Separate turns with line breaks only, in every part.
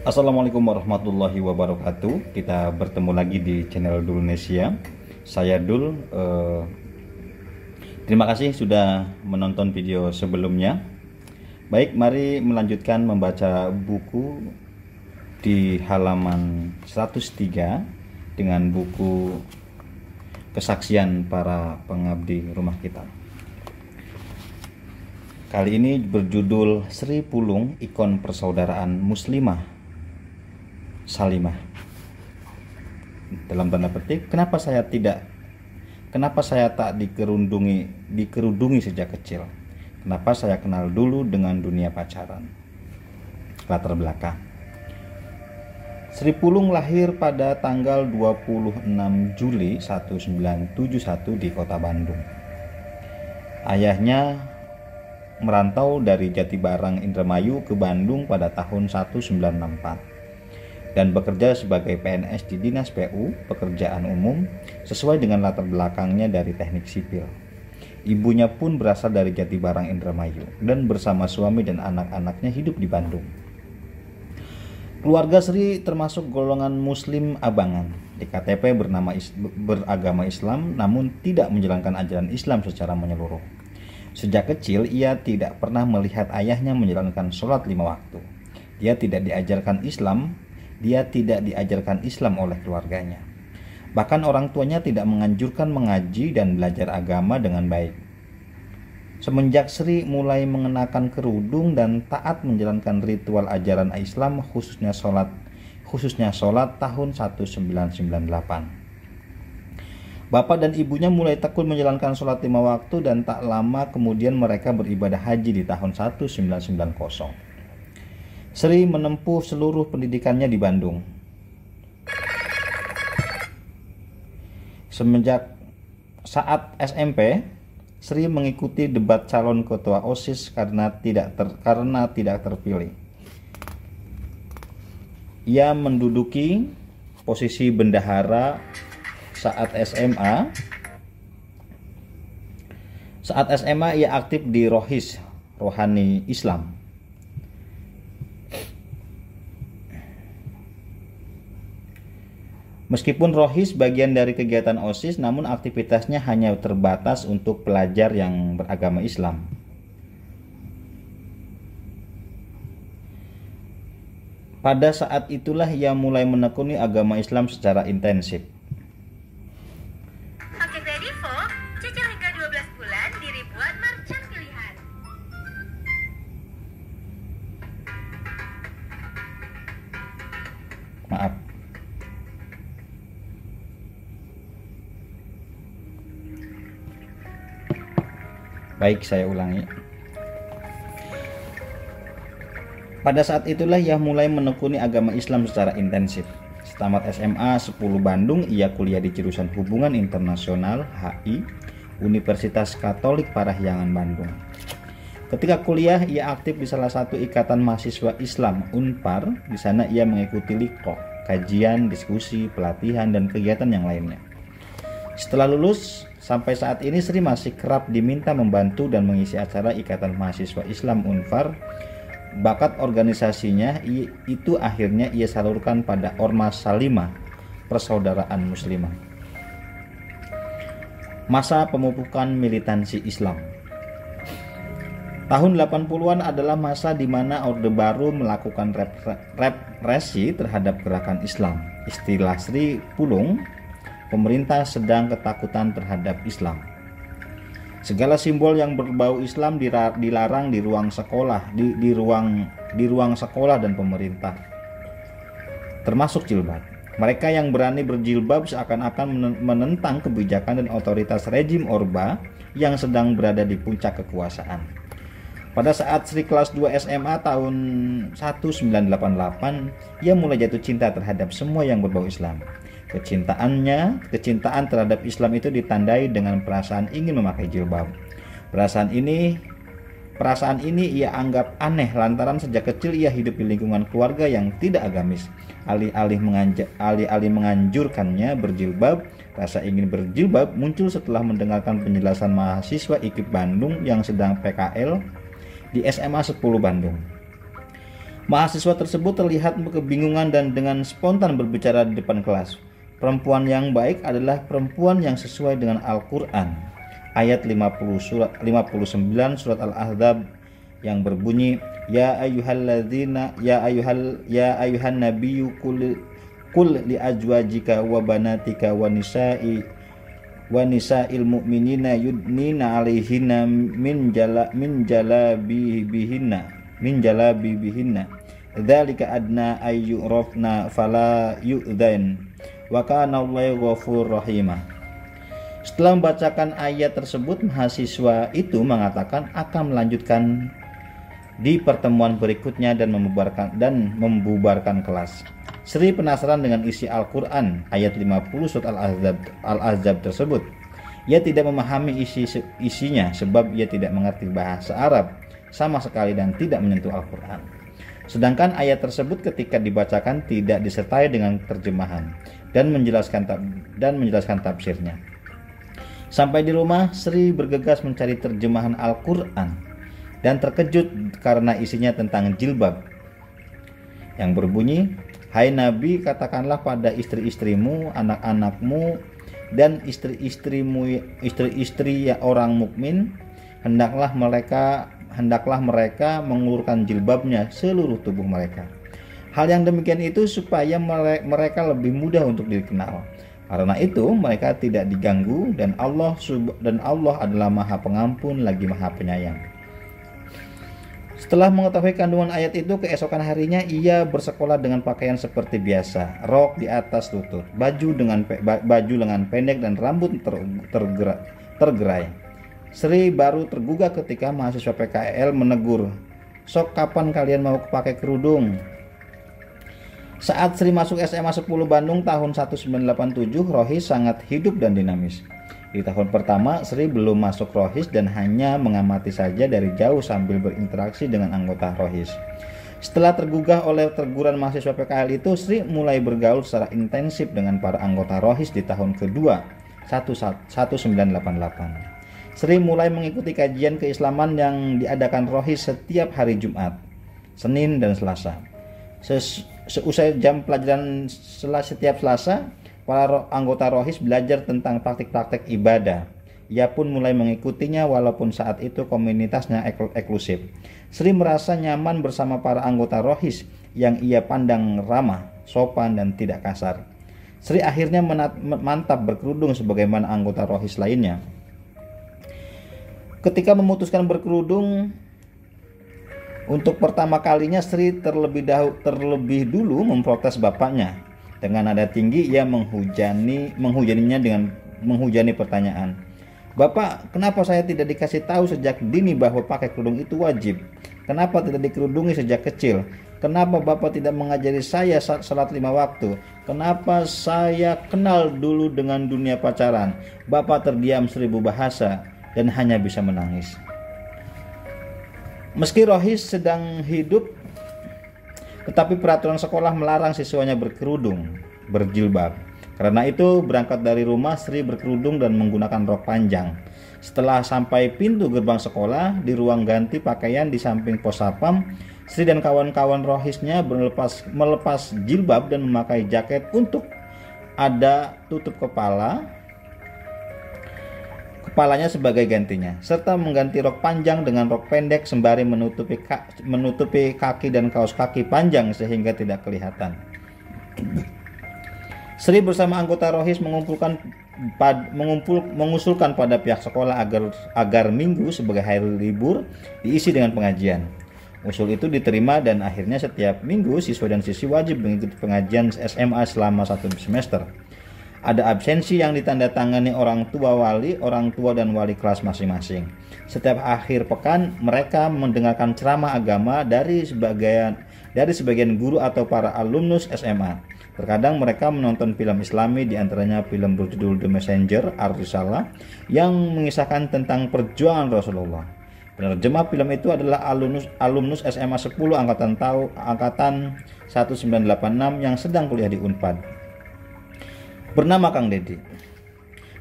Assalamualaikum warahmatullahi wabarakatuh. Kita bertemu lagi di channel Dulnesia. Saya Dul. Terima kasih sudah menonton video sebelumnya. Baik, mari melanjutkan membaca buku di halaman 103 dengan buku Kesaksian Para Pengabdi Rumah Kita. Kali ini berjudul Sri Pulung, Ikon Persaudaraan Muslimah Salimah. Dalam tanda petik, kenapa saya tak dikerudungi sejak kecil? Kenapa saya kenal dulu dengan dunia pacaran? Latar belakang. Sri Pulung lahir pada tanggal 26 Juli 1971 di Kota Bandung. Ayahnya merantau dari Jatibarang Indramayu ke Bandung pada tahun 1964 dan bekerja sebagai PNS di Dinas PU, Pekerjaan Umum, sesuai dengan latar belakangnya dari teknik sipil. Ibunya pun berasal dari Jatibarang Indramayu dan bersama suami dan anak-anaknya hidup di Bandung. Keluarga Sri termasuk golongan Muslim Abangan. Di KTP beragama Islam namun tidak menjalankan ajaran Islam secara menyeluruh. Sejak kecil ia tidak pernah melihat ayahnya menjalankan sholat 5 waktu. Dia tidak diajarkan Islam oleh keluarganya. Bahkan orang tuanya tidak menganjurkan mengaji dan belajar agama dengan baik. Semenjak Sri mulai mengenakan kerudung dan taat menjalankan ritual ajaran Islam khususnya sholat tahun 1998. Bapak dan ibunya mulai tekun menjalankan sholat 5 waktu dan tak lama kemudian mereka beribadah haji di tahun 1990. Sri menempuh seluruh pendidikannya di Bandung. Semenjak saat SMP, Sri mengikuti debat calon ketua OSIS karena tidak terpilih. Ia menduduki posisi bendahara saat SMA. Saat SMA ia aktif di Rohis, Rohani Islam. Meskipun Rohis bagian dari kegiatan OSIS, namun aktivitasnya hanya terbatas untuk pelajar yang beragama Islam. Pada saat itulah ia mulai menekuni agama Islam secara intensif.
Paket Redivo, cicil hingga 12 bulan di ribuan merchant pilihan.
Maaf. Baik, saya ulangi. Pada saat itulah ia mulai menekuni agama Islam secara intensif. Setamat SMA 10 Bandung, ia kuliah di jurusan Hubungan Internasional HI, Universitas Katolik Parahyangan Bandung. Ketika kuliah, ia aktif di salah satu ikatan mahasiswa Islam Unpar. Di sana ia mengikuti liqo, kajian, diskusi, pelatihan, dan kegiatan yang lainnya. Setelah lulus, sampai saat ini Sri masih kerap diminta membantu dan mengisi acara Ikatan Mahasiswa Islam Unpar. Bakat organisasinya itu akhirnya ia salurkan pada Ormas Salimah, Persaudaraan Muslimah. Masa pemupukan militansi Islam. Tahun 80-an adalah masa di mana Orde Baru melakukan represi terhadap gerakan Islam. Istilah Sri Pulung, pemerintah sedang ketakutan terhadap Islam. Segala simbol yang berbau Islam dilarang di ruang sekolah, di ruang sekolah dan pemerintah, termasuk jilbab. Mereka yang berani berjilbab seakan-akan menentang kebijakan dan otoritas rejim Orba yang sedang berada di puncak kekuasaan. Pada saat Sri kelas 2 SMA tahun 1988, ia mulai jatuh cinta terhadap semua yang berbau Islam. Kecintaan terhadap Islam itu ditandai dengan perasaan ingin memakai jilbab. Perasaan ini ia anggap aneh lantaran sejak kecil ia hidup di lingkungan keluarga yang tidak agamis. Alih-alih menganjurkannya berjilbab, rasa ingin berjilbab muncul setelah mendengarkan penjelasan mahasiswa IKIP Bandung yang sedang PKL di SMA 10 Bandung. Mahasiswa tersebut terlihat kebingungan dan dengan spontan berbicara di depan kelas. Perempuan yang baik adalah perempuan yang sesuai dengan Al-Quran. Ayat 59 surat Al-Ahzab yang berbunyi, Ya ayuhan nabiyyu kul li azwajika wa banatika wa nisa'il mu'minina yudnina 'alaihinna min jalabibihinna dzalika adna ayyurafna fala yu'dzain wa kana Allahu ghafurur rahima. Setelah membacakan ayat tersebut, mahasiswa itu mengatakan akan melanjutkan di pertemuan berikutnya dan membubarkan kelas. Sri penasaran dengan isi Al-Quran ayat 50 surat Al-Ahzab tersebut. Ia tidak memahami isinya sebab ia tidak mengerti bahasa Arab sama sekali dan tidak menyentuh Al-Quran. Sedangkan ayat tersebut ketika dibacakan tidak disertai dengan terjemahan dan menjelaskan tafsirnya. Sampai di rumah, Sri bergegas mencari terjemahan Al-Quran dan terkejut karena isinya tentang jilbab yang berbunyi, Hai Nabi, katakanlah pada istri-istrimu, anak-anakmu, dan istri-istri orang mukmin, hendaklah mereka mengulurkan jilbabnya seluruh tubuh mereka. Hal yang demikian itu supaya mereka lebih mudah untuk dikenal. Karena itu mereka tidak diganggu dan Allah adalah Maha Pengampun lagi Maha Penyayang. Setelah mengetahui kandungan ayat itu, keesokan harinya ia bersekolah dengan pakaian seperti biasa, rok di atas lutut, baju lengan pendek dan rambut tergerai. Sri baru tergugah ketika mahasiswa PKL menegur, "Sok kapan kalian mau pakai kerudung?" Saat Sri masuk SMA 10 Bandung tahun 1987, Rohis sangat hidup dan dinamis. Di tahun pertama, Sri belum masuk Rohis dan hanya mengamati saja dari jauh sambil berinteraksi dengan anggota Rohis. Setelah tergugah oleh teguran mahasiswa PKL itu, Sri mulai bergaul secara intensif dengan para anggota Rohis di tahun kedua 1988. Sri mulai mengikuti kajian keislaman yang diadakan Rohis setiap hari Jumat, Senin, dan Selasa. Seusai jam pelajaran setiap Selasa, para anggota Rohis belajar tentang praktik-praktik ibadah. Ia pun mulai mengikutinya walaupun saat itu komunitasnya eksklusif. Sri merasa nyaman bersama para anggota Rohis yang ia pandang ramah, sopan, dan tidak kasar. Sri akhirnya mantap berkerudung sebagaimana anggota Rohis lainnya. Ketika memutuskan berkerudung untuk pertama kalinya, Sri terlebih dulu memprotes bapaknya. Dengan nada tinggi ia menghujaninya dengan menghujani pertanyaan. "Bapak, kenapa saya tidak dikasih tahu sejak dini bahwa pakai kerudung itu wajib? Kenapa tidak dikerudungi sejak kecil? Kenapa Bapak tidak mengajari saya salat 5 waktu? Kenapa saya kenal dulu dengan dunia pacaran?" Bapak terdiam 1000 bahasa dan hanya bisa menangis. Meski Rohis sedang hidup, tetapi peraturan sekolah melarang siswanya berjilbab. Karena itu, berangkat dari rumah, Sri berkerudung dan menggunakan rok panjang. Setelah sampai pintu gerbang sekolah, di ruang ganti pakaian di samping pos satpam, Sri dan kawan-kawan Rohisnya melepas jilbab dan memakai jaket untuk ada tutup kepalanya sebagai gantinya, serta mengganti rok panjang dengan rok pendek sembari menutupi kaki dan kaos kaki panjang sehingga tidak kelihatan. Sri bersama anggota Rohis mengusulkan pada pihak sekolah agar minggu sebagai hari libur diisi dengan pengajian. Usul itu diterima dan akhirnya setiap minggu siswa dan siswi wajib mengikuti pengajian SMA selama 1 semester. Ada absensi yang ditandatangani orang tua dan wali kelas masing-masing. Setiap akhir pekan mereka mendengarkan ceramah agama dari sebagian guru atau para alumnus SMA. Terkadang mereka menonton film Islami, diantaranya film berjudul The Messenger, Ar-Risalah, yang mengisahkan tentang perjuangan Rasulullah. Penerjemah film itu adalah alumnus SMA 10 angkatan 1986 yang sedang kuliah di Unpad, bernama Kang Dedi.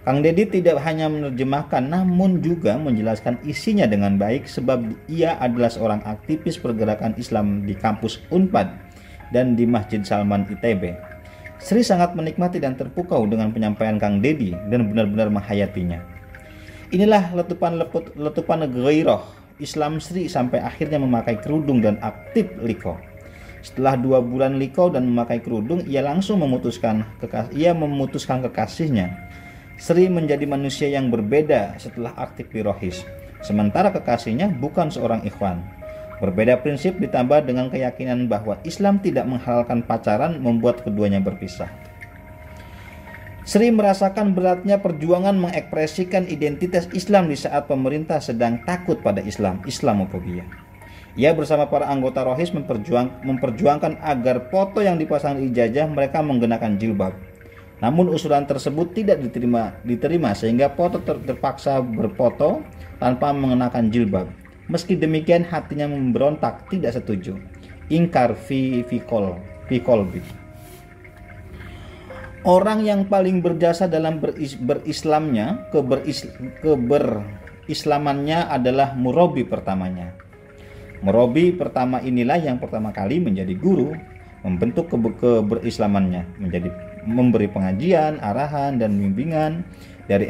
Kang Deddy tidak hanya menerjemahkan namun juga menjelaskan isinya dengan baik sebab ia adalah seorang aktivis pergerakan Islam di kampus Unpad dan di Masjid Salman ITB. Sri sangat menikmati dan terpukau dengan penyampaian Kang Deddy dan benar-benar menghayatinya. Inilah letupan ghairah Islam Sri sampai akhirnya memakai kerudung dan aktif liko. Setelah 2 bulan liko dan memakai kerudung, ia langsung memutuskan kekasihnya. Sri menjadi manusia yang berbeda setelah aktif di Rohis. Sementara kekasihnya bukan seorang ikhwan. Berbeda prinsip ditambah dengan keyakinan bahwa Islam tidak menghalalkan pacaran membuat keduanya berpisah. Sri merasakan beratnya perjuangan mengekspresikan identitas Islam di saat pemerintah sedang takut pada Islam, Islamofobia. Ia bersama para anggota Rohis memperjuangkan agar foto yang dipasang di ijazah mereka menggunakan jilbab. Namun usulan tersebut tidak diterima sehingga foto terpaksa berfoto tanpa mengenakan jilbab. Meski demikian hatinya memberontak, tidak setuju. Ingkar fi kolbi. Orang yang paling berjasa dalam berislamannya adalah murabi pertamanya. Murabi pertama inilah yang pertama kali menjadi guru, membentuk keberislamannya, memberi pengajian, arahan dan bimbingan dari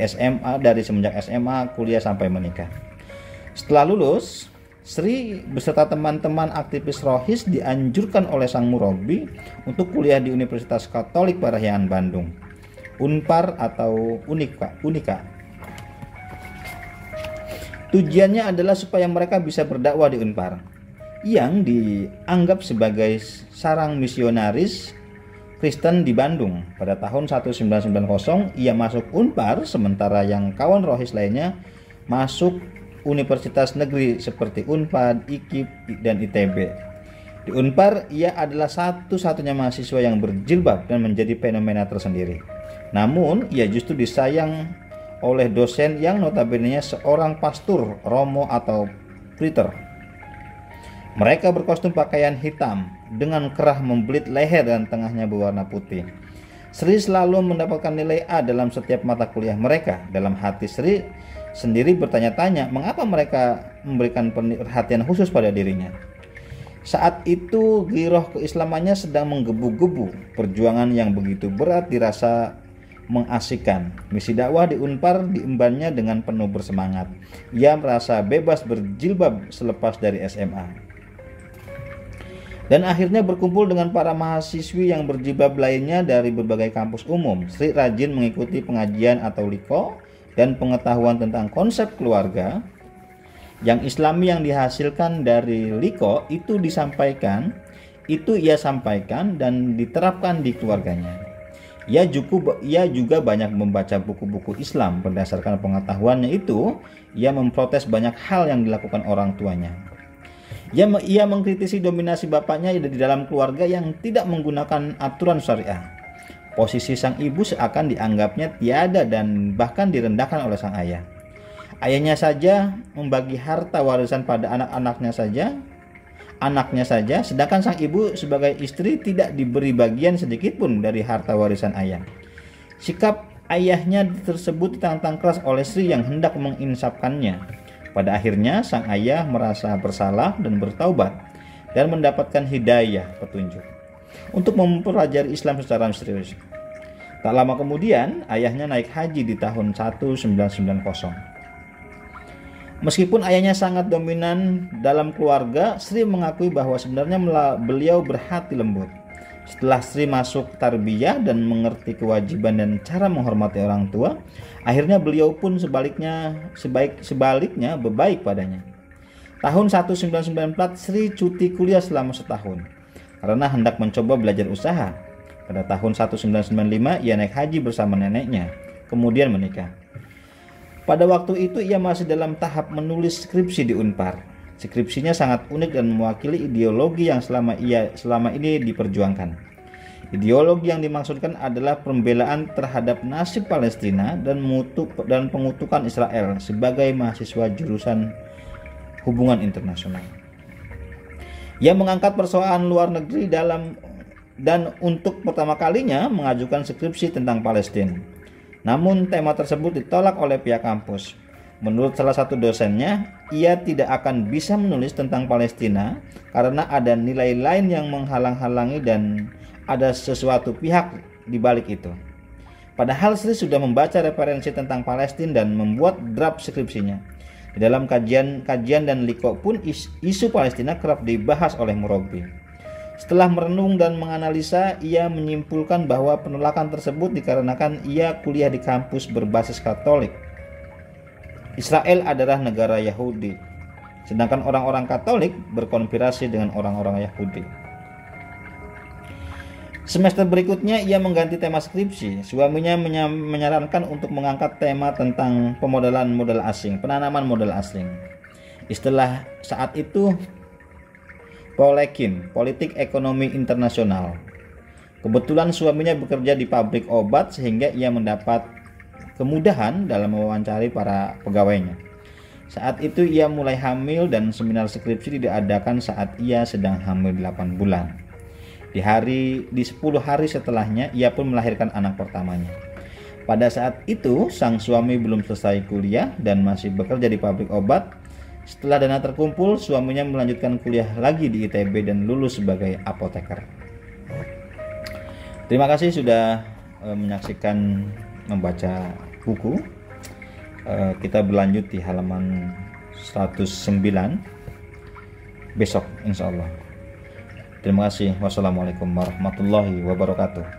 semenjak SMA, kuliah sampai menikah. Setelah lulus, Sri beserta teman-teman aktivis Rohis dianjurkan oleh sang murabi untuk kuliah di Universitas Katolik Parahyangan Bandung, Unpar atau Unika. Tujuannya adalah supaya mereka bisa berdakwah di Unpar, yang dianggap sebagai sarang misionaris Kristen di Bandung. Pada tahun 1990 ia masuk Unpar, sementara yang kawan Rohis lainnya masuk universitas negeri seperti Unpad, IKIP, dan ITB. Di Unpar ia adalah satu-satunya mahasiswa yang berjilbab dan menjadi fenomena tersendiri. Namun ia justru disayang oleh dosen yang notabene-nya seorang pastor, romo atau preacher. Mereka berkostum pakaian hitam dengan kerah membelit leher dan tengahnya berwarna putih. Sri selalu mendapatkan nilai A dalam setiap mata kuliah mereka. Dalam hati Sri sendiri bertanya-tanya mengapa mereka memberikan perhatian khusus pada dirinya. Saat itu giroh keislamannya sedang menggebu-gebu. Perjuangan yang begitu berat dirasa mengasihkan. Misi dakwah di Unpar diembannya dengan penuh bersemangat. Ia merasa bebas berjilbab selepas dari SMA. Dan akhirnya berkumpul dengan para mahasiswi yang berjilbab lainnya dari berbagai kampus umum. Sri rajin mengikuti pengajian atau liko dan pengetahuan tentang konsep keluarga yang Islami yang dihasilkan dari liko itu ia sampaikan dan diterapkan di keluarganya. Ia juga banyak membaca buku-buku Islam. Berdasarkan pengetahuannya itu, ia memprotes banyak hal yang dilakukan orang tuanya. Ia mengkritisi dominasi bapaknya di dalam keluarga yang tidak menggunakan aturan syariah. Posisi sang ibu seakan dianggapnya tiada dan bahkan direndahkan oleh sang ayah. Ayahnya saja membagi harta warisan pada anaknya saja, sedangkan sang ibu sebagai istri tidak diberi bagian sedikit pun dari harta warisan ayah. Sikap ayahnya tersebut ditantang keras oleh Sri yang hendak menginsafkannya. Pada akhirnya sang ayah merasa bersalah dan bertaubat dan mendapatkan hidayah petunjuk untuk mempelajari Islam secara serius. Tak lama kemudian ayahnya naik haji di tahun 1990. Meskipun ayahnya sangat dominan dalam keluarga, Sri mengakui bahwa sebenarnya beliau berhati lembut. Setelah Sri masuk tarbiyah dan mengerti kewajiban dan cara menghormati orang tua, akhirnya beliau pun sebaliknya berbaik padanya. Tahun 1994 Sri cuti kuliah selama setahun karena hendak mencoba belajar usaha. Pada tahun 1995 ia naik haji bersama neneknya, kemudian menikah. Pada waktu itu ia masih dalam tahap menulis skripsi di Unpar. Skripsinya sangat unik dan mewakili ideologi yang selama ini diperjuangkan. Ideologi yang dimaksudkan adalah pembelaan terhadap nasib Palestina dan pengutukan Israel sebagai mahasiswa jurusan hubungan internasional. Ia mengangkat persoalan luar negeri dan untuk pertama kalinya mengajukan skripsi tentang Palestina. Namun tema tersebut ditolak oleh pihak kampus. Menurut salah satu dosennya, ia tidak akan bisa menulis tentang Palestina karena ada nilai lain yang menghalang-halangi dan ada sesuatu pihak di balik itu. Padahal Sri sudah membaca referensi tentang Palestina dan membuat draft skripsinya. Di dalam kajian dan liko pun isu Palestina kerap dibahas oleh Murabi. Setelah merenung dan menganalisa, ia menyimpulkan bahwa penolakan tersebut dikarenakan ia kuliah di kampus berbasis Katolik. Israel adalah negara Yahudi, sedangkan orang-orang Katolik berkonspirasi dengan orang-orang Yahudi. Semester berikutnya ia mengganti tema skripsi. Suaminya menyarankan untuk mengangkat tema tentang pemodalan modal asing, penanaman modal asing. Istilah saat itu Polekin, politik ekonomi internasional. Kebetulan suaminya bekerja di pabrik obat sehingga ia mendapat kemudahan dalam mewawancari para pegawainya. Saat itu ia mulai hamil dan seminar skripsi diadakan saat ia sedang hamil 8 bulan. Di 10 hari setelahnya ia pun melahirkan anak pertamanya. Pada saat itu sang suami belum selesai kuliah dan masih bekerja di pabrik obat. Setelah dana terkumpul, suaminya melanjutkan kuliah lagi di ITB dan lulus sebagai apoteker. Terima kasih sudah menyaksikan membaca buku. Kita berlanjut di halaman 109 besok insya Allah. Terima kasih. Wassalamualaikum warahmatullahi wabarakatuh.